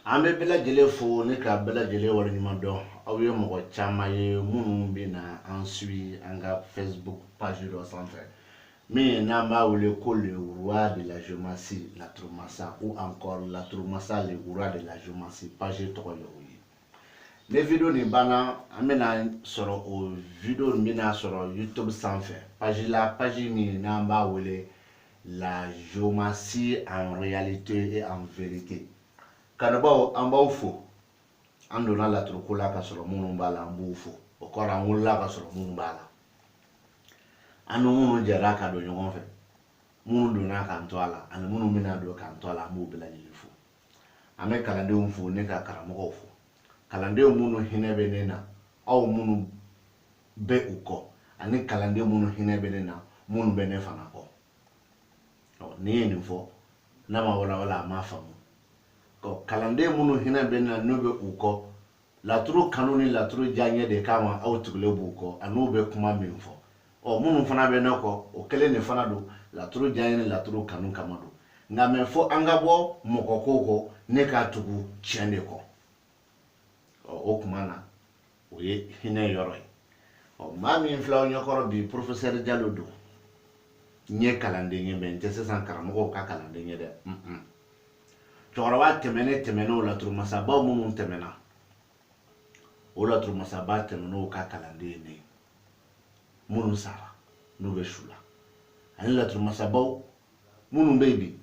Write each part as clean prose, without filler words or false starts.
Ambe bela jele fo ne ka bela jele wala nyuma do awiye mo chama ye munu bi na ensuite anga Facebook page do sanfɛ mais n'a pas le roi de la géomancie la Tromassa ou encore la Tromassa le roi de la géomancie page to yo yi les vidéos ni bana amena soro o vidéo mina soro YouTube sanfɛ page mi n'a pas la géomancie en réalité et en vérité. Kanaba ambaw fo andona la turkula ka soro munu bala ambu fo o kora ngulla ka soro munu bala anu munu jara ka do nyogon fe munu dona ka ntoala anu munu mina do ka ntoala ambu bela yifo ame kalande fo ne ka karamo fo kalande munu hinebe nena aw munu be uko ani kalande munu hinebe nena munu be ne fana ko o ni ni fo na ma wala ma famu kalande munu hina bena nobe uko laturu kanuni laturu janye de kama au tugule buko anube kuma minfo o munu fana be nako o kele ne fana do laturu janye laturu kanu kama do nga menfo angabo mokokoko ne ka tugu chende ko o kuma na o ye hina yoro o mami inflaw nyokoro bi professeur Diallo do nye kalande nye ben tese san karamo ka kalande nye de Chorwa temene o la Tromassa ba mumun temena o la Tromassa ba temeno ka kalande ne munun sara no be shula ani la Tromassa ba munun baby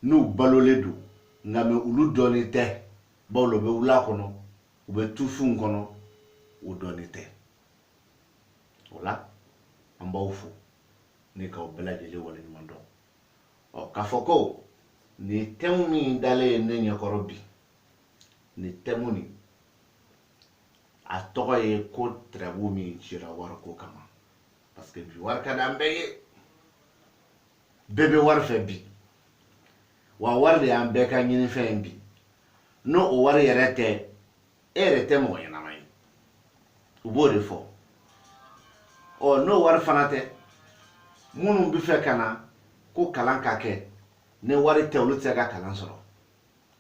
no balole do ngame ulu doni te ba lo be ula kono o be tufu kono o doni te ola amba ufu ne ka obela jele wala ni mando o kafoko ni temu mi dale ne nyakoro bi ni temu ni a togo ye ko trabu mi chira war ko kama parce que bi war ka dambe bebe war fe bi wa war de ambe ka nyini fe bi no o war yerete erete mo yana mai ubo de fo o no war fanate munu bi fe kana ko kalanka ke ne wari te olu tse ka kalan sɔrɔ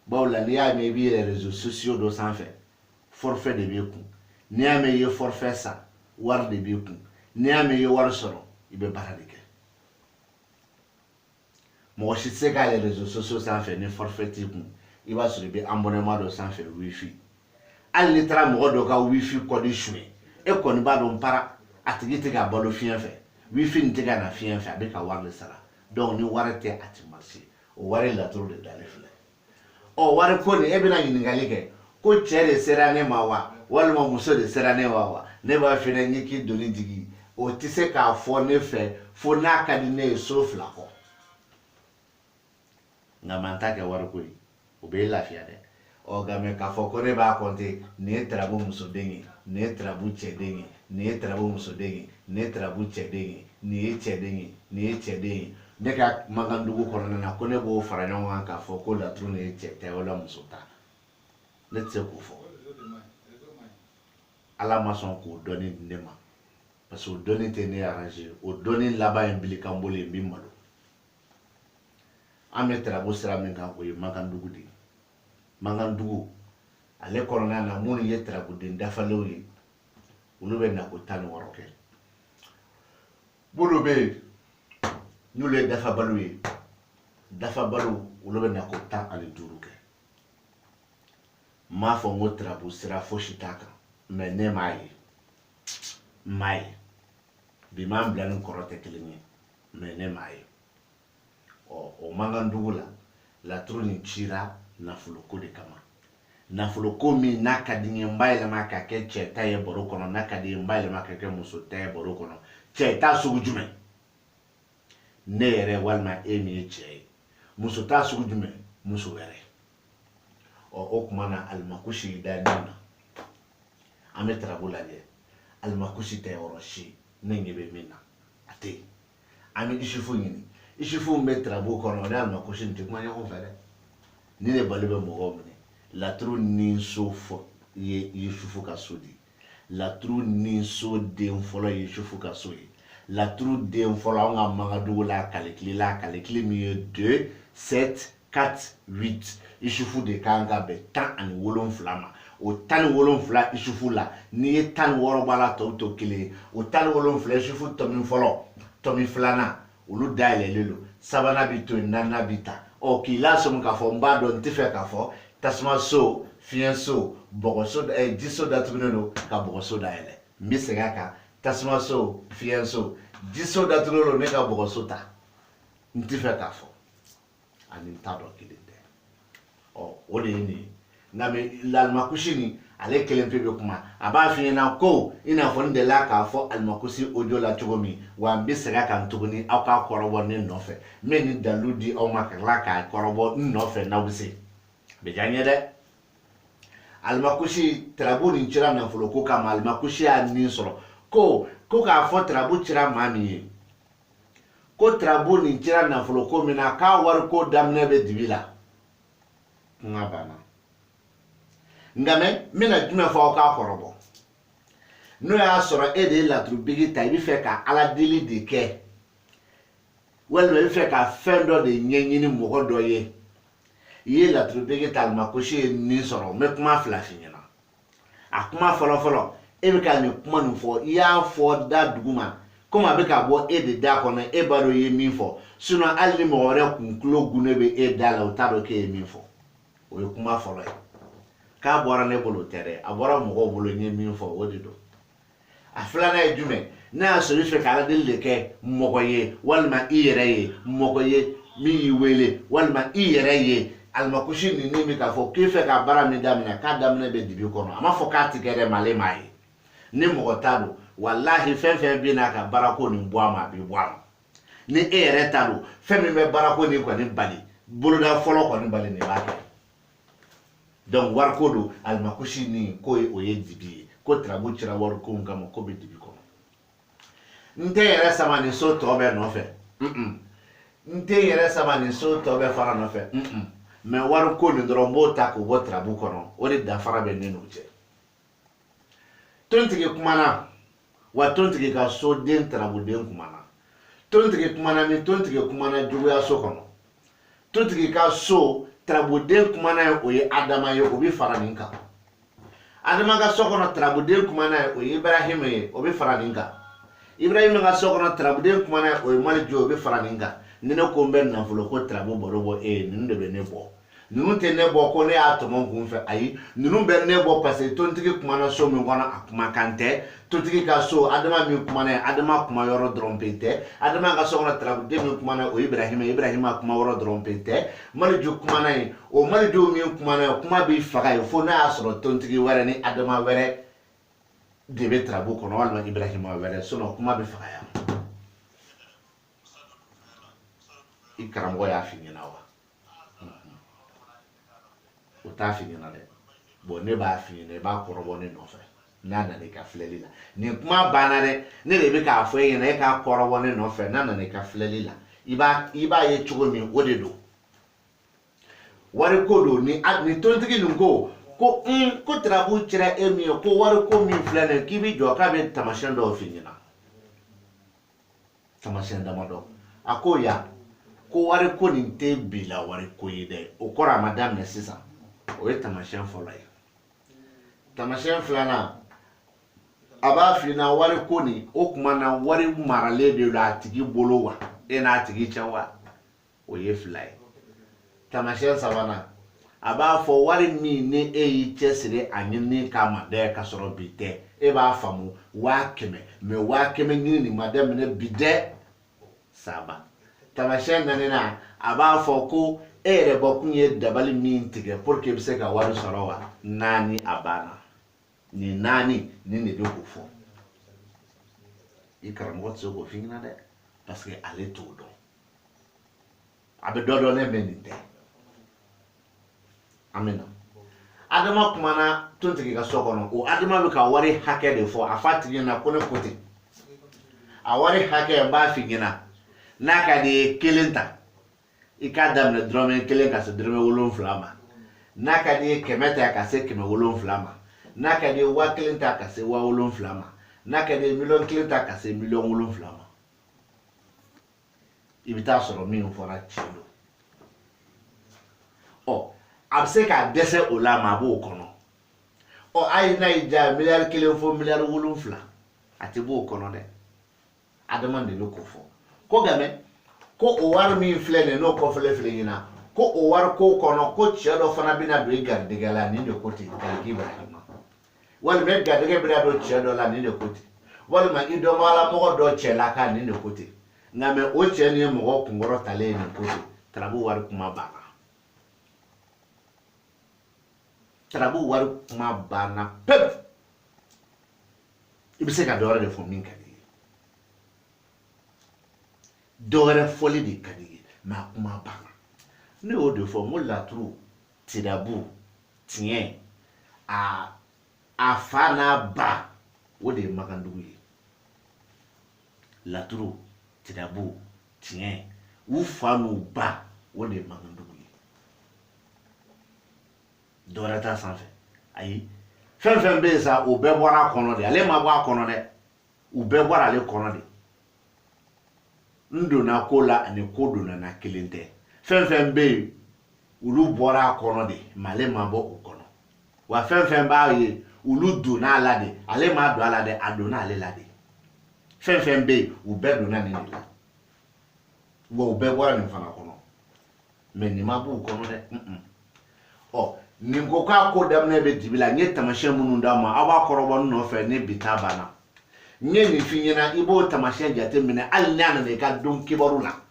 bawo la ni y'a mɛn i b'i les réseaux sociaux dɔ sanfɛ forfait de b'i kun n'i y'a mɛn i ye forfait sa wari de b'i kun n'i y'a mɛn i ye wari sɔrɔ i bɛ baara de kɛ mɔgɔ si tɛ se k'a les réseaux sociaux sanfɛ ni forfait t'i kun i b'a sɔrɔ i bɛ abonnement dɔ sanfɛ wifi hali n'i taara mɔgɔ dɔ ka wifi kɔdi suɲɛ e kɔni b'a dɔn para a tigi tɛ ka balo fiɲɛ fɛ wifi nin tɛ ka na fiɲɛ fɛ a bɛ ka wari de sara donc ni wari tɛ a tɛ marché o wari laturu de dale filɛ o wari ko ni e bɛna ɲininkali kɛ ko cɛ de sera ne ma wa walima muso de sera ne wa ne b'a fɛ ne ɲɛ k'i doni jigi o tɛ se k'a fɔ ne fɛ fo n'a ka di ne ye so fila kɔ nka man ta kɛ wari ko ye o bɛ lafiya dɛ ɔ nka mɛ k'a fɔ ko ne b'a kɔnte nin ye tarabu musoden ye nin ye tarabu cɛden ye nin ye tarabu musoden ye nin ye tarabu cɛden ye nin ye cɛden ye nin ye cɛden ye ne ka magandugu kɔnɔna na ko ne b'o fara ɲɔgɔn kan k'a fɔ ko laturu ni ye cɛ ta wala muso ta ne tɛ se k'o fɔ ala ma sɔn k'o dɔnni di ne ma parce que o dɔnni tɛ ne arrange o dɔnni laban ye bili kan bolo ye n bɛ malo an bɛ tarabu sira min kan o ye magandugu de ye magandugu ale kɔnɔna na minnu ye tarabuden dafalenw ye olu bɛ nako 16 kɛ minnu bɛ yen n'olu ye dafabalo ye dafabalo olu bɛ nako 15 kɛ m'a fɔ n ko tarabu sira fosi t'a kan mais ne m'a ye n m'a ye bi m'an bila ni kɔrɔ tɛ kelen ye mais ne m'a ye o magandugu la laturu ni cira nafoloko de kama nafoloko min n'a ka di n ye n b'a yɛlɛma ka kɛ cɛ ta ye baro kɔnɔ n'a ka di n ye n b'a yɛlɛma ka kɛ muso ta ye baro kɔnɔ cɛ ta sugu jumɛn ne yɛrɛ walima e min ye cɛ ye muso ta sugu jumɛn muso wɛrɛ o kuma na alimakusi da nin na an bɛ tarabu lajɛ alimakusi tɛ yɔrɔ si ne ɲɛ bɛ min na a tɛ yen an bɛ isufu ɲini isufu bɛ tarabu kɔnɔ o ni alimakusi nin tɛ kuma ɲɔgɔn fɛ dɛ ni ne bali bɛ mɔgɔw minɛ laturu ni so fɔ ye isufu ka so di laturu ni so den fɔlɔ ye isufu ka so ye laturu den fɔlɔ an ka Magadugu la Kalikili min ye 2 7 48 isufu de kan ka bɛn 17 ma o 17 isufu la n'i ye 16 b'a la tɔw to kelen o 17 isufu tɔmi fɔlɔ tɔmi filanan olu dayɛlɛlen don sabanan bi to yen naaninan bi ta k'i lasɔmi k'a fɔ n b'a dɔn n tɛ fɛ k'a fɔ tasuma so fiɲɛ so bɔgɔso jiso datugulen don ka bɔgɔso dayɛlɛ n bɛ segin a kan tasuma so fiɲɛ so jiso datugulen don ne ka bɔgɔso ta n tɛ fɛ k'a fɔ ani n t'a dɔn kelen tɛ o de ye nin ye nka lalimakusi nin ale kelen pe bɛ kuma a b'a f'i ɲɛna ko i n'a fɔ n delila k'a fɔ alimakusi audio la cogo min wa n bɛ segin a kan tuguni aw k'a kɔrɔbɔ ne nɔfɛ n bɛ nin dalilu di aw ma ka tila k'a kɔrɔbɔ n nɔfɛ n'aw bɛ se bɛ diya n ye dɛ alimakusi tarabu nin cira nafolo ko kama alimakusi y'a nin sɔrɔ ko k'a fɔ tarabu cira maa min ye ko tarabu nin cira nafolo ko min na k'a wari ko daminɛ bɛ dibi la n ka banna nka n bɛna jumɛn fɔ aw k'a kɔrɔbɔ n'o y'a sɔrɔ e de ye laturubigi ta i bɛ fɛ ka ala deli de kɛ walima i bɛ fɛ ka fɛn dɔ de ɲɛɲini mɔgɔ dɔ ye i ye laturubigi ta alimakusi ye nin sɔrɔ n bɛ kuma fila f'i ɲɛna a kuma fɔlɔ e bɛ ka nin kuma nin fɔ i y'a fɔ da dugu ma komi a bɛ ka bɔ e de da kɔnɔ e b'a dɔn i ye min fɔ hali ni mɔgɔ wɛrɛ kun tulo gunnen bɛ e da la o t'a dɔn k'e ye min fɔ o ye kuma fɔlɔ ye k'a bɔra ne bolo tɛ dɛ a bɔra mɔgɔw bolo n ye min fɔ o de don a filanan ye jumɛn n'a y'a sɔrɔ i fɛ ka ala deli de kɛ mɔgɔ ye walima i yɛrɛ ye mɔgɔ ye min y'i wele walima i yɛrɛ ye alimakusi nin bɛ k'a fɔ k'i fɛ ka baara min daminɛ k'a daminɛ bɛ dibi kɔnɔ a m'a fɔ k'a tigɛ dɛ male m'a ye ni mɔgɔ t'a don walahi fɛn fɛn bɛ n'a ka baarako nin bɔ a ma a bɛ bɔ a ma ni e yɛrɛ t'a don fɛn min bɛ baarako nin kɔni bali boloda fɔlɔ kɔni bali nin b'a kɛ donc wariko don alimakusi nin ko o ye dibi ye ko tarabu cira wariko min kama ko bɛ dibi kɔnɔ n tɛ yɛrɛ sama nin so tɔ bɛɛ nɔfɛ n tɛ yɛrɛ sama nin so tɔ bɛɛ fara nɔfɛ mais wariko nin dɔrɔn n b'o ta k'o bɔ tarabu kɔnɔ o de danfara bɛ ne n'o cɛ tontigi kumana wa tontigi ka soden tarabuden kumana tontigi kumana ni tontigi kumana juguyaso kɔnɔ tontigi ka so tarabuden kumana ye o ye adama ye o bɛ fara nin kan adama ka so kɔnɔ tarabuden kumana ye o ye ibrahima ye o bɛ fara nin kan ibrahima ka so kɔnɔ tarabuden kumana ye o ye malijo o bɛ fara nin kan ni ne ko n bɛ nafolo ko tarabu baro bɔ ninnu de bɛ ne bɔ ninnu tɛ ne bɔ ko ne y'a tɔmɔ kun fɛ ayi ninnu bɛ ne bɔ parce que tontigi kumana so min kɔnɔ a kumakan tɛ tontigi ka so adama min kumana ye adama kuma yɔrɔ dɔrɔn pe tɛ adama ka so kɔnɔ tarabuden min kumana o ye ibrahima kuma yɔrɔ dɔrɔn pe tɛ malijo kumana ye o malijo min kumana ye kuma bɛ faga ye fo n'a y'a sɔrɔ tontigi wɛrɛ ni adama wɛrɛ de bɛ tarabu kɔnɔ walima ibrahima wɛrɛ sinon kuma bɛ faga yan i karamɔgɔ y'a f'i ɲɛna wa o t'a f'i ɲɛna dɛ bon ne b'a f'i ɲɛna i b'a kɔrɔbɔ ne nɔfɛ n'a nana i ka filɛli la nin kuma banna dɛ ne de bɛ k'a fɔ e ɲɛna e k'a kɔrɔbɔ ne nɔfɛ n'a nana i ka filɛli la i b'a ye cogo min o de don wariko don ni tontigi nin ko tarabu cira e min ye ko wariko min filɛ nin ye k'i bɛ jɔ k'a bɛ taamasiyɛn dɔw f'i ɲɛna taamasiyɛn damadɔ a ko ya ko wariko nin tɛ bila wariko ye dɛ o kɔrɔ a ma daminɛ sisan o ye taamasiyɛn fɔlɔ ye taamasiyɛn filanan a b'a f'i ɲɛna wariko nin o tuma na wari maralen de don a tigi bolo wa e n'a tigi cɛ wa o ye fila ye taamasiyɛn sabanan a b'a fɔ wari min ni e y'i cɛsiri a ɲinini kama dɛ ka sɔrɔ bi tɛ e b'a faamu 100,000 mais 100,000 ɲini nin ma daminɛ bi dɛ saba taamasiyɛn naaninan a b'a fɔ ko e yɛrɛ bakun ye dabali min tigɛ pour que i bɛ se ka wari sɔrɔ wa naani a banna nin naani nin de bɛ k'o fɔ i karamɔgɔ tɛ se k'o f'i ɲɛna dɛ parce que ale t'o dɔn a bɛ dɔ dɔn ne bɛ nin tɛ amina adama kumana tontigi ka so kɔnɔ o adama bɛ ka wari hakɛ de fɔ a fa tigi ɲɛna ko ne ko ten a wari hakɛ n b'a f'i ɲɛna n'a ka di ye 1 ta i k'a daminɛ dɔrɔmɛ 1 ka se dɔrɔmɛ 7 ma n'a ka di ye 100 ta ka se 700 ma n'a ka di ye 1000 ta ka se 7000 ma n'a ka di ye 1,000,000 ta ka se 7,000,000 ma i bɛ taa sɔrɔ min fɔra tiɲɛ don a bɛ se k'a dɛsɛ o la ma a b'o kɔnɔ ɔ a ye n'a y'i diya miliyari 1 fo miliyari 7 a tɛ b'o kɔnɔ dɛ adama de bɛ k'o fɔ ko gamɛ ko o wari min filɛ nin n'o kɔfɛle filɛ ɲina ko o wari ko kɔnɔ ko cɛ dɔ fana bɛna don i garijɛgɛ la nin de ko ten Galiki Ibrahima walima garijɛgɛ bɛna don cɛ dɔ la nin de ko ten walima i dɔnbagala mɔgɔ dɔ cɛ la ka nin de ko ten nka mɛ o cɛ nin ye mɔgɔ kunkɔrɔ talen ye nin ko ten Tarabu wari kuma banna Tarabu wari kuma banna pepu i bɛ se ka dɔ wɛrɛ de fɔ min ka di ye dɔ wɛrɛ fɔli de ka di ye mɛ a kuma banna ne y'o de fɔ n ko laturu Tirabu tiɲɛ a fa n'a ba o de ye Makandugu ye laturu Tirabu tiɲɛ u fa n'u ba o de ye Makandugu ye dɔ wɛrɛ t'a sanfɛ ayi fɛn fɛn bɛ yen sa o bɛɛ bɔra a kɔnɔ de ale ma bɔ a kɔnɔ dɛ u bɛɛ bɔra ale kɔnɔ de n donna ko la ani ko donna na kelen tɛ fɛn fɛn bɛ yen olu bɔra a kɔnɔ de mais ale ma bɔ o kɔnɔ wa fɛn fɛn b'a ye olu donna a la de ale ma don a la de a donna ale la de fɛn fɛn bɛ yen u bɛɛ donna nin de la wa u bɛɛ bɔra nin fana kɔnɔ mais nin ma bɔ o kɔnɔ dɛ ɔ nin ko k'a ko daminɛ bɛ dibi la n ye tamasiyɛn minnu d'a ma aw b'a kɔrɔbɔ nɔfɛ ni bi ta banna n ye nin f'i ɲɛna i b'o tamasiyɛn jateminɛ hali n'a nana i ka don kibaru la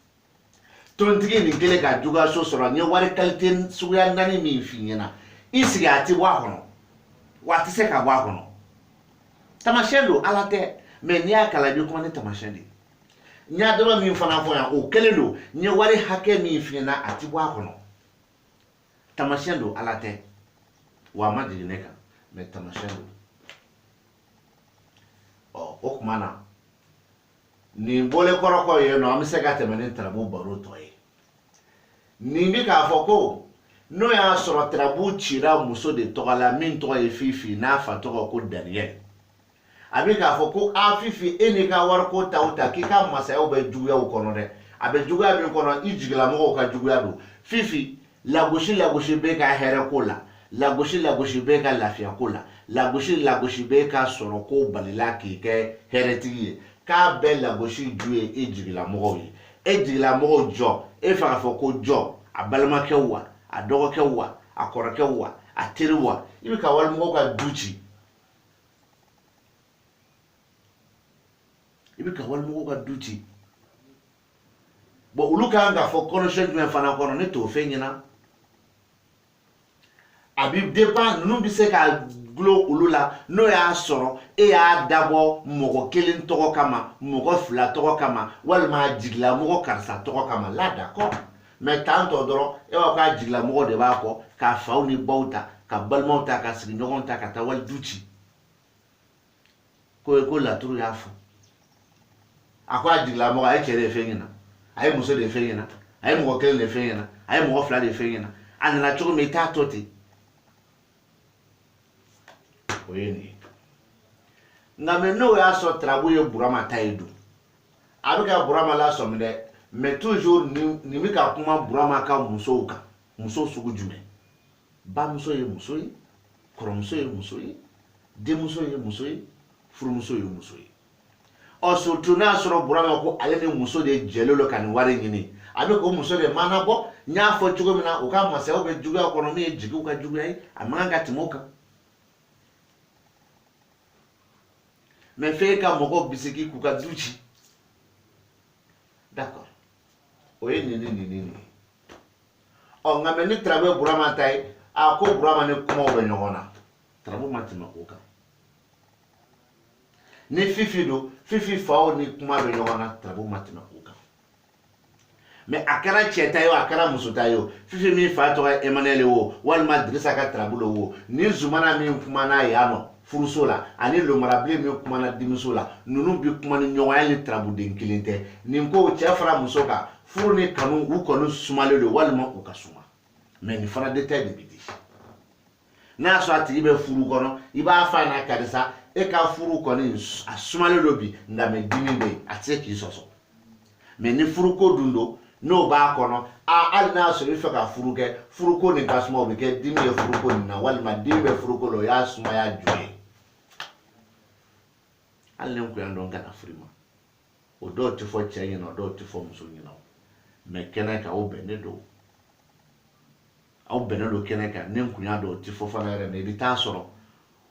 tontigi nin kelen ka juguyaso sɔrɔ n ye wari kalite suguya 4 min f'i ɲɛna i sigi a tɛ bɔ a kɔnɔ wa a tɛ se ka bɔ a kɔnɔ tamasiyɛn don ala tɛ mais n'i y'a kalan i bɛ kuma ni tamasiyɛn de ye n y'a dɔrɔn min fana fɔ yan o kelen don n ye wari hakɛ min f'i ɲɛna a tɛ bɔ a kɔnɔ tamasiyɛn don ala tɛ wa a ma jigin ne kan mais tamasiyɛn don o kuma na nin bɔlen kɔrɔ kɔ yen nɔ an bɛ se ka tɛmɛ ni Tarabu baro tɔ ye nin bɛ k'a fɔ ko n'o y'a sɔrɔ Tarabu cira muso de tɔgɔ la min tɔgɔ ye Fifi n'a fa tɔgɔ ko Daniel a bɛ k'a fɔ ko a Fifi e n'i ka wariko ta k'i ka masayaw bɛ juguyaw kɔnɔ dɛ a bɛ juguya min kɔnɔ i jigilamɔgɔw ka juguya don Fifi lagosi bɛ ka hɛrɛ ko la lagosi bɛ ka lafiya ko la lagosi bɛ ka sɔrɔ ko balila k'i kɛ hɛrɛtigi ye k'a bɛɛ lagosi ju ye e jigilamɔgɔw ye e jigilamɔgɔw jɔ e fɛ ka fɔ ko jɔ a balimakɛw wa a dɔgɔkɛw wa a kɔrɔkɛw wa a teri wa i bɛ ka walimɔgɔw ka du ci bon olu kan ka fɔ kɔnɔsiyɛn jumɛn fana kɔnɔ ne t'o fɛn ɲɛna a bɛ dépend ninnu bɛ se ka gulo olu la n'o y'a sɔrɔ e y'a dabɔ mɔgɔ kelen tɔgɔ kama mɔgɔ 2 tɔgɔ kama walima jigilamɔgɔ karisa tɔgɔ kama là d'accord mais tantɔ dɔrɔn e b'a fɔ k'a jigilamɔgɔ de b'a kɔ ka faw ni baw ta ka balimaw ta ka sigiɲɔgɔnw ta ka taa wali du ci ko laturu y'a fɔ a ko a jigilamɔgɔ a ye cɛ de fɛn ɲɛna a ye muso de fɛn ɲɛna a ye mɔgɔ 1 de fɛn ɲɛna a ye mɔgɔ 2 de fɛn ɲɛna a nana cogo min i t'a tɔ ten o ye nin ye nka mɛ n'o y'a sɔrɔ Tarabu ye Burama ta ye dun a bɛ ka Burama lasɔmi dɛ mais toujours nin bɛ ka kuma Burama ka musow kan muso sugu jumɛn bamuso ye muso ye kɔrɔmuso ye muso ye denmuso ye muso ye furumuso ye muso ye ɔ surtout n'a sɔrɔ Burama ko ale ni muso de jɛlen don ka nin wari ɲini a bɛ k'o muso de mana bɔ n y'a fɔ cogo min na u ka masayaw bɛ juguya kɔnɔ min ye jigiw ka juguya ye a man kan ka tɛmɛ o kan mais f'e ka mɔgɔw bisigi k'u ka du ci d'accord o ye nin ɔ nka mɛ ni Tarabu ye Burama ta ye a ko Burama ni kumaw bɛ ɲɔgɔn na Tarabu ma tɛmɛ o kan ni Fifi don Fifi faw ni kuma bɛ ɲɔgɔn na Tarabu ma tɛmɛ o kan mais a kɛra cɛ ta ye o a kɛra muso ta ye o Fifi min fa tɔgɔ ye Emmanuel ye o walima Dirisa ka Tarabu le o ni Zumana min kuma n'a ye yan nɔ furuso la ani Lomarabilen min kuma na denmuso la ninnu bi kuma ni ɲɔgɔnya ni Tarabuden kelen tɛ nin ko cɛ fara muso kan furu ni kanu u kɔni sumalen don walima u ka suma mais nin fana détail de bi di n'a sɔrɔ a tigi bɛ furu kɔnɔ i b'a fɔ a ɲɛna karisa e ka furu kɔni a sumalen don bi nka mɛ dimi bɛ yen a tɛ se k'i sɔsɔ mais ni furuko dun don n'o b'a kɔnɔ hali n'a sɔrɔ i fɛ ka furu kɛ furuko nin ka suma o bɛ kɛ dimi ye furuko nin na walima dimi bɛ furuko la o y'a sumaya ju ye hali ni kuyan dɔn kana furu ma o dɔw tɛ fɔ cɛ ɲɛna o dɔw tɛ fɔ muso ɲɛna mɛ kɛnɛ kan aw bɛnnen don kɛnɛ kan ni kunya dɔw tɛ fɔ fana yɛrɛ mɛ i bɛ taa sɔrɔ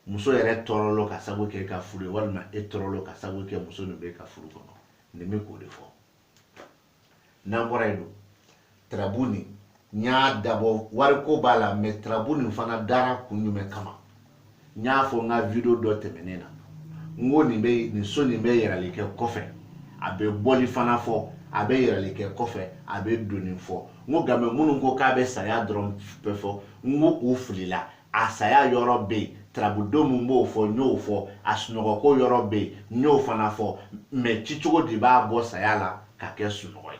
muso yɛrɛ tɔɔrɔlo ka sabu kɛ ka furu ye walima e tɔɔrɔlo ka sabu kɛ muso nin bɛ ka furu kɔnɔ nin bɛ k'o de fɔ n'an bɔra yen don tarabu nin n y'a dabɔ wariko b'a la mɛ tarabu nin fana dara kun jumɛn kama n y'a fɔ n ka video dɔ tɛmɛnen na n ko nin so nin bɛ yɛrɛli kɛ kɔfɛ a bɛ bɔli fana fɔ a bɛ yɛrɛli kɛ kɔfɛ a bɛ doni fɔ n ko game minnu ko k'a bɛ saya dɔrɔn bɛɛ fɔ n ko u filila a saya yɔrɔ bɛ yen tarabudenw min b'o fɔ n y'o fɔ a sunɔgɔko yɔrɔ bɛ yen n y'o fana fɔ mɛ cicogo de b'a bɔ saya la ka kɛ sunɔgɔ ye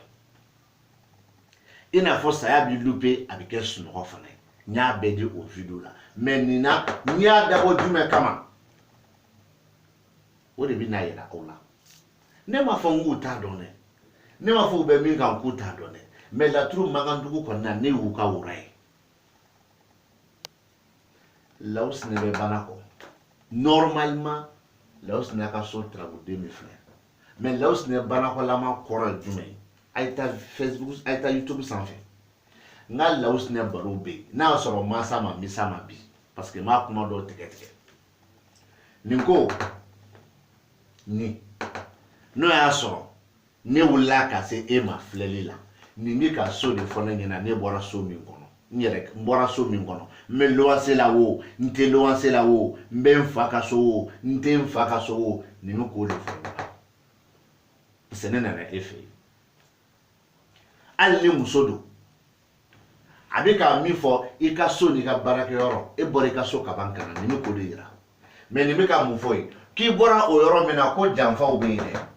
i n'a fɔ saya bɛ lupe a bɛ kɛ sunɔgɔ fana ye n y'a bɛɛ di o video la mɛ nin na n y'a dabɔ jumɛn kama o de bɛ n'a yira aw la ne ma fɔ n k'u t'a dɔn dɛ ne ma fɔ u bɛ min kan k'u t'a dɔn dɛ mɛ laturu Makandugu kɔnɔna ne y'u ka wura ye Lawusinɛ bɛ bana kɔ normalement Lawusinɛ ka so tarabuden bɛ filɛ mɛ Lawusinɛ banakɔlama kɔrɔ ye jumɛn ye a ye taa Facebook a ye taa YouTube sanfɛ n ka Lawusinɛ baro bɛ yen n'a y'a sɔrɔ masa ma misa ma bi parce que n b'a kuma dɔw tigɛ nin ko ni n'o y'a sɔrɔ ne wulila ka se e ma filɛli la nin bɛ ka so de fɔ ne ɲɛna ne bɔra so min kɔnɔ n bɔra so min kɔnɔ n bɛ luwanse la o n tɛ luwanse la o n bɛ n fa ka so o n tɛ n fa ka so o nin bɛ k'o de fɔ ne la parce que ne nana e fɛ yen hali ni muso don a bɛ ka min fɔ i ka so n'i ka baarakɛyɔrɔ e bɔra i ka so ka ban kana nin bɛ k'o de yira mɛ nin bɛ ka mun fɔ yen k'i bɔra o yɔrɔ min na ko janfaw bɛ yen dɛ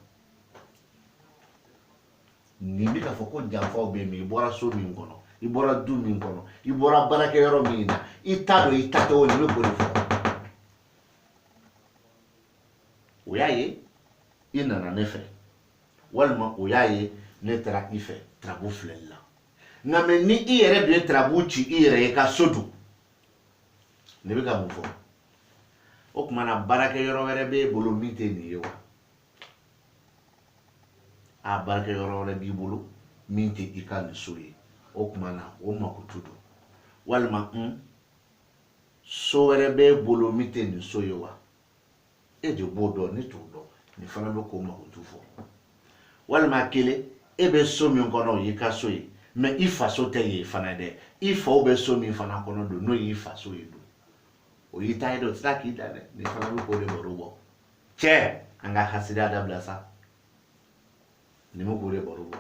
nin bɛ ka fɔ ko janfaw bɛ yen mɛ i bɔra so min kɔnɔ i bɔra du min kɔnɔ i bɔra baarakɛyɔrɔ min na i t'a dɔn i ta tɛ o nin bɛ k'o de fɔ o y'a ye i nana ne fɛ walima o y'a ye ne taara i fɛ tarabu filɛli la nka mɛ ni i yɛrɛ dun ye tarabu ci i yɛrɛ ye ka so dun ne bɛ ka mun fɔ o tuma na baarakɛyɔrɔ wɛrɛ b'e bolo min tɛ nin ye wa a baarakɛyɔrɔ wɛrɛ b'i bolo min tɛ i ka nin so ye o tuma na o makutu don walima so wɛrɛ b'e bolo min tɛ nin so ye wa e de b'o dɔn ne t'o dɔn nin fana bɛ k'o makutu fɔ walima kelen e bɛ so min kɔnɔ o y'i ka so ye mɛ i faso tɛ yen fana dɛ i faw bɛ so min fana kɔnɔ don n'o y'i faso ye don o y'i ta ye dɛ o tɛ taa k'i da dɛ nin fana bɛ k'o de baro bɔ cɛ an ka hasidiya dabila sa nin bɛ k'o de baro bɔ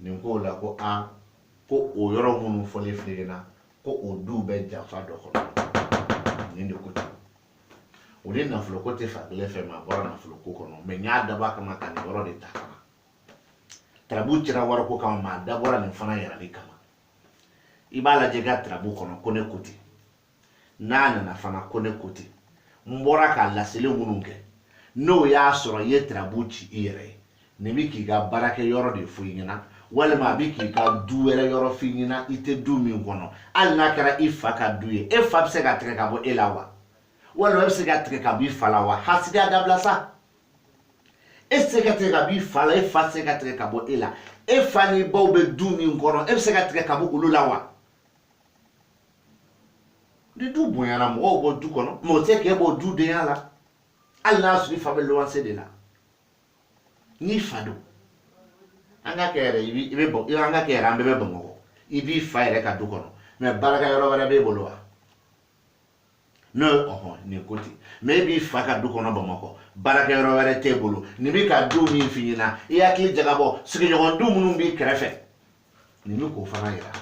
nin ko la ko ko o yɔrɔ minnu fɔlen filɛ na ko o du bɛ janfa dɔ kɔnɔ nin de ko ten o de nafolo ko tɛ fankelen fɛ ma a bɔra nafolo ko kɔnɔ mɛ n y'a dabɔ a kama ka nin yɔrɔ de ta kama tarabu cira wariko kama ma a dabɔra nin fana yɛrɛli kama i b'a lajɛ ka tarabu kɔnɔ ko ne ko ten n'a nana fana ko ne ko ten n bɔra ka laseli minnu kɛ n'o y'a sɔrɔ i ye tarabu ci i yɛrɛ ye nin bɛ k'i ka baarakɛ yɔrɔ de fɔ i ɲɛna walima a bɛ k'i ka du wɛrɛ yɔrɔ f'i ɲɛna i tɛ du min kɔnɔ hali n'a kɛra i fa ka du ye e fa bɛ se ka tigɛ ka bɔ e la wa walima e bɛ se ka tigɛ ka bɔ i fa la wa hasidiya dabila sa e tɛ se ka tigɛ ka bɔ i fa la e fa tɛ se ka tigɛ ka bɔ e la e fa ni baw bɛ du min kɔnɔ e bɛ se ka tigɛ ka bɔ olu la wa ni du bonyana mɔgɔw bɔ du kɔnɔ mɛ o tɛ k'e bɔ du denya la hali n'a sɔrɔ i fa bɛ luwanse de la n'i fa don an ka kɛ yɛrɛ i bɛ bɔ an ka kɛ yɛrɛ an bɛɛ bɛ Bamakɔ i b'i fa yɛrɛ ka du kɔnɔ mɛ baarakɛyɔrɔ wɛrɛ b'e bolo wa n'o ye nin ko ten mɛ e b'i fa ka du kɔnɔ Bamakɔ baarakɛyɔrɔ wɛrɛ t'e bolo nin bɛ ka du min f'i ɲɛna i hakili jagabɔ sigiɲɔgɔndu minnu b'i kɛrɛfɛ nin bɛ k'o fana yira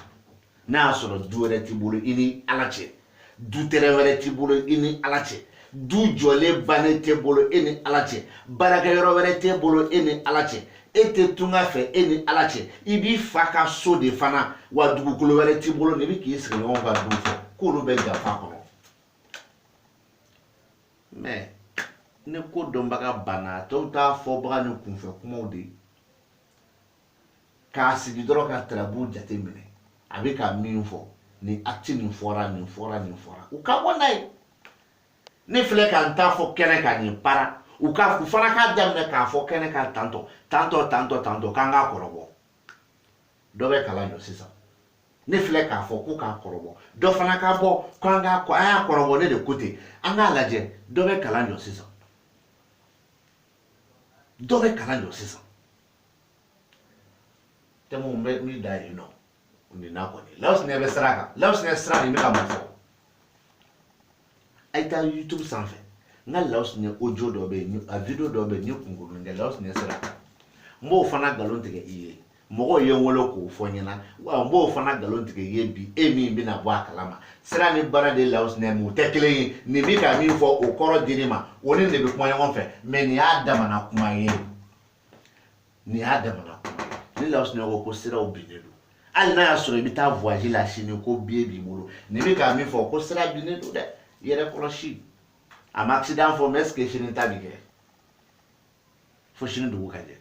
n'a y'a sɔrɔ du wɛrɛ t'i bolo i ni Ala cɛ du tɛrɛ wɛrɛ t'i bolo i ni Ala cɛ du jɔlen bannen t'e bolo e ni Ala cɛ baarakɛyɔrɔ wɛrɛ t'e bolo e ni Ala cɛ e tɛ tunga fɛ e ni Ala cɛ i b'i fa ka so de fana wa dugukolo wɛrɛ t'i bolo nin bɛ k'i sigiɲɔgɔnw ka du fɔ k'olu bɛ janfa kɔnɔ mɛ ni ko dɔnbaga banna tɔw t'a fɔbaga ni kunfɛ kumaw de k'a sigi dɔrɔn ka tarabu jate minɛ a bɛ ka min fɔ ni acte nin fɔra u ka bɔ n'a ye ne filɛ ka n ta fɔ kɛnɛ ka nin para u fana k'a daminɛ k'a fɔ kɛnɛ ka tantɔ k'an k'a kɔrɔbɔ dɔ bɛ kalan jɔ sisan ne filɛ k'a fɔ ko k'a kɔrɔbɔ dɔ fana k'a bɔ k'an y'a kɔrɔbɔ ne de ko ten an k'a lajɛ dɔ bɛ kalan jɔ sisan tɛmɛ n bɛ min da yen nɔ nin na kɔni Lawusinɛ bɛ sira kan Lawusinɛ sira nin bɛ ka mun fɔ a ye taa YouTube sanfɛ n ka Lawusinɛ audio dɔ bɛ yen a video dɔ bɛ yen n ye kunkolo kɛ Lawusinɛ sira kan n b'o fana nkalon tigɛ i ye mɔgɔw ye n wele k'o fɔ n ɲɛna wa n b'o fana nkalon tigɛ i ye bi e min bɛna bɔ a kalama sira ni baara de Lawusinɛ mun tɛ kelen ye nin bɛ ka min fɔ o kɔrɔ dir'i ma o ni ne bɛ kuma ɲɔgɔn fɛ mais nin y'a damana kuma ye ni Lawusinɛ ko siraw binnen don hali n'a y'a sɔrɔ i bɛ taa voyage la sini ko billet b'i bolo nin bɛ ka min fɔ ko sira binnen don dɛ yɛrɛ kɔlɔsi a ma accident fɔ mais est-ce que sini ta bɛ kɛ fo sini dugu ka jɛ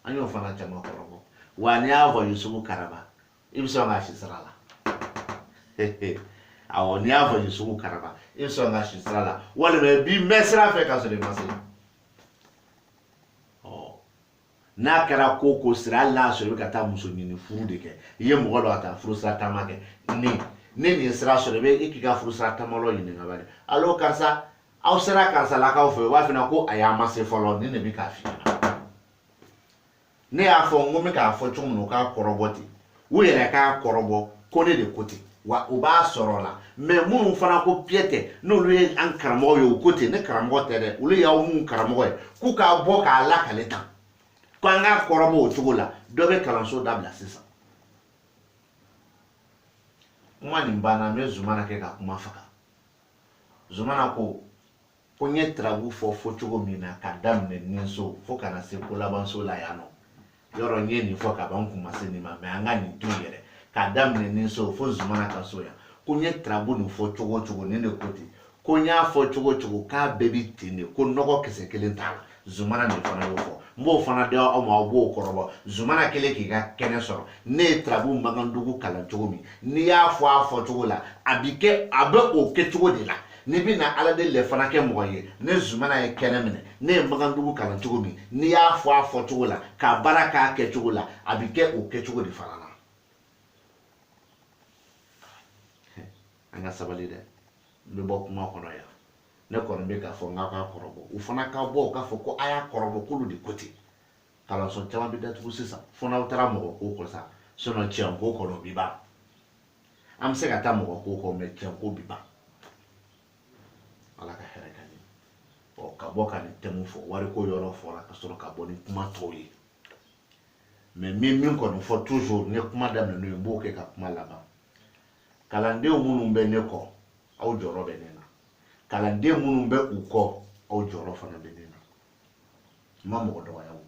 an y'o fana caman kɔrɔbɔ wa n'i y'a voyage sugu karaba i bɛ sɔn ka si sira la awɔ n'i y'a voyage sugu karaba i bɛ sɔn ka si sira la walima bi mɛ sira fɛ ka sɔrɔ i ma se n'a kɛra ko sira hali n'a sɔrɔ i bɛ ka taa muso ɲini furu de kɛ i ye mɔgɔ dɔ ka taa furu sira taama kɛ ne nin sira sɔrɔ i k'i ka furu sira taama lɔ ɲininka bari allo karisa aw sera karisa lakaw fɛ u b'a f'i ɲɛna ko a y'an ma se fɔlɔ ni ne bɛ k'a f'i ɲɛna ne y'a fɔ n ko n bɛ k'a fɔ cogo min na u k'a kɔrɔbɔ ten u yɛrɛ k'a kɔrɔbɔ ko ne de ko ten wa u b'a sɔrɔ la mais minnu fana ko pied tɛ n'olu ye an karamɔgɔ ye u ko ten ne karamɔgɔ tɛ dɛ olu y'aw mun karamɔgɔ ye k'u k'a bɔ k'a lakale tan k'an k'a kɔrɔbɔ o cogo la dɔ bɛ kalanso dabila sisan kuma nin banna n bɛ Zumana kɛ ka kuma faga Zumana ko n ye tarabu fɔ cogo min na ka daminɛ Ninso fo ka na se ko labanso la yan nɔ yɔrɔ n ye nin fɔ ka ban n kun ma se nin ma mais an ka nin to yɛrɛ ka daminɛ Ninso fo Zumana ka so yan ko n ye tarabu nin fɔ cogo nin de ko ten ko n y'a fɔ cogo k'a bɛɛ bi ten de ko nɔgɔ kisɛ kelen t'a la Zumana de fana y'o fɔ n b'o fana di aw ma aw b'o kɔrɔbɔ Zumana kɛlen k'i ka kɛnɛ sɔrɔ ne ye tarabu Magandugu kalan cogo min n'i y'a fɔ a fɔcogo la a bɛ o kɛcogo de la n'i bɛna Ala deli fana kɛ mɔgɔ ye ne Zumana ye kɛnɛ minɛ ne ye Magandugu kalan cogo min n'i y'a fɔ a fɔcogo la ka baara k'a kɛcogo la a bɛ kɛ o kɛcogo de fana na an ka sabali dɛ n bɛ bɔ kuma kɔnɔ yan ne kɔni bɛ k'a fɔ n k'a ka kɔrɔbɔ u fana ka bɔ k'a fɔ ko a y'a kɔrɔbɔ k'olu de ko ten kalanso caman bɛ datugu sisan fo n'aw taara mɔgɔ ko kɔ sa sinon tiɲɛ ko kɔnɔ bi ban an bɛ se ka taa mɔgɔ ko kɔ mais tiɲɛ ko bi ban Ala ka hɛrɛ ka ɲɛ ka bɔ ka nin thème fɔ wariko yɔrɔ fɔra ka sɔrɔ ka bɔ ni kuma tɔw ye mais min kɔni fɔ toujours n ye kuma daminɛ n'o ye n b'o kɛ ka kuma laban kalandenw minnu bɛ ne kɔ aw jɔyɔrɔ bɛ ne na kalanden minnu bɛ u kɔ aw jɔyɔrɔ fana bɛ ne na n ma mɔgɔ dɔgɔya o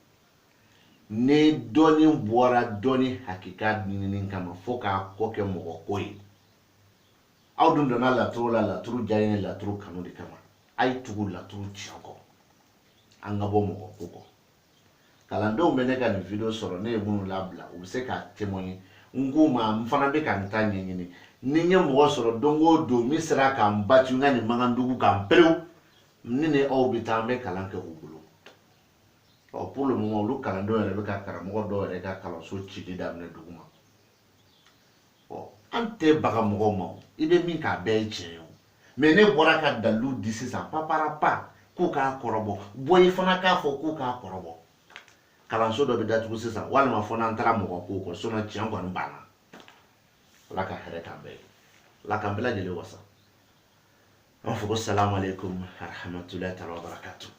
ni dɔɔni bɔra dɔɔni hakika ɲinini kama fo k'a kɔ kɛ mɔgɔ ko ye aw dun donna laturu la laturu diya ye laturu kanu de kama a ye tugu laturu tiɲɛ kɔ an ka bɔ mɔgɔ ko kɔ kalandenw bɛ ne ka nin video sɔrɔ ne ye minnu labila u bɛ se k'a témoigner n k'u ma n fana bɛ ka n ta ɲɛɲini ni n ye mɔgɔ sɔrɔ don o don min sera ka n batu n ka nin Magandugu kan pewu ne ni aw bɛ taa an bɛ kalan kɛ u bolo pour le moment olu kalandenw yɛrɛ bɛ ka karamɔgɔ dɔw yɛrɛ ka kalanso cili daminɛ dugu ma an tɛ baga mɔgɔw ma i bɛ min k'a bɛɛ ye tiɲɛ ye mais ne bɔra ka dalilu di sisan paparapa k'u k'a kɔrɔbɔ i fana k'a fɔ k'u k'a kɔrɔbɔ kalanso dɔ bɛ datugu sisan walima fɔ n'an taara mɔgɔ ko kɔ sinon tiɲɛ kɔni banna Ala ka hɛrɛ k'an bɛɛ ye Ala k'an bɛɛ lajɛlen wasa an fɔ ko salamu alaikum warahmatulahi taala wabarakatuh